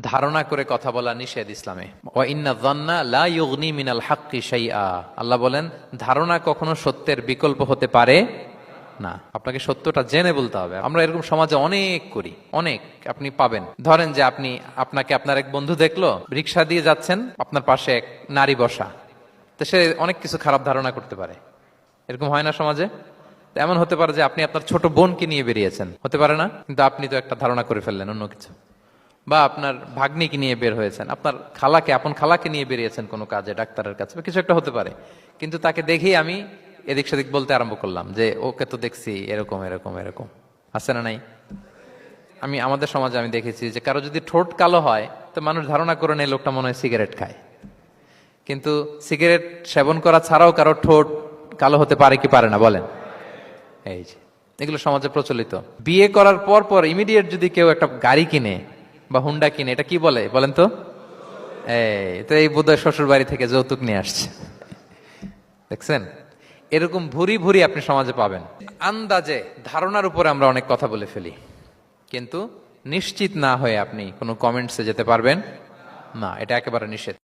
ধারণা করে কথা বলা নিষেধ ইসলামে। ওয়া ইন্না যান্না লা ইউগনি মিনাল হাক্কি শাইআ, আল্লাহ বলেন ধারণা কখনো সত্যের বিকল্প হতে পারে না। আপনাকে সত্যটা জেনে বলতে হবে। আমরা এরকম সমাজে অনেক করি, অনেক আপনি পাবেন। ধরেন যে আপনাকে আপনার এক বন্ধু দেখলো, রিক্সা দিয়ে যাচ্ছেন, আপনার পাশে এক নারী বসা, তো সে অনেক কিছু খারাপ ধারণা করতে পারে। এরকম হয় না সমাজে? এমন হতে পারে যে আপনি আপনার ছোট বোনকে নিয়ে বেরিয়েছেন, হতে পারে না? কিন্তু আপনি তো একটা ধারণা করে ফেললেন অন্য কিছু। বা আপনার ভাগ্নিকে নিয়ে বের হয়েছেন, আপনার আপন খালাকে নিয়ে বেরিয়েছেন কোনো কাজে, ডাক্তারের কাছে বা কিছু একটা হতে পারে। কিন্তু তাকে দেখেই আমি এদিক সেদিক বলতে আরম্ভ করলাম যে ওকে তো দেখছি এরকম এরকম এরকম। আছে না নাই? আমাদের সমাজে আমি দেখেছি যে কারো যদি ঠোঁট কালো হয় তো মানুষ ধারণা করে নেয় লোকটা মনে হয় সিগারেট খায়। কিন্তু সিগারেট সেবন করা ছাড়াও কারো ঠোঁট কালো হতে পারে কি পারে না বলেন? এই যে এগুলো সমাজে প্রচলিত। বিয়ে করার পর পর ইমিডিয়েট যদি কেউ একটা গাড়ি কিনে বা হুন্ডা কিনে, এটা কি বলে বলেন তো? এই বোধহয় শ্বশুর বাড়ি থেকে যৌতুক নিয়ে আসছে। দেখছেন, এরকম ভুরি ভুরি আপনি সমাজে পাবেন। আন্দাজে ধারণার উপরে আমরা অনেক কথা বলে ফেলি, কিন্তু নিশ্চিত না হয়ে আপনি কোনো কমেন্টসে যেতে পারবেন না, এটা একেবারে নিষেধ।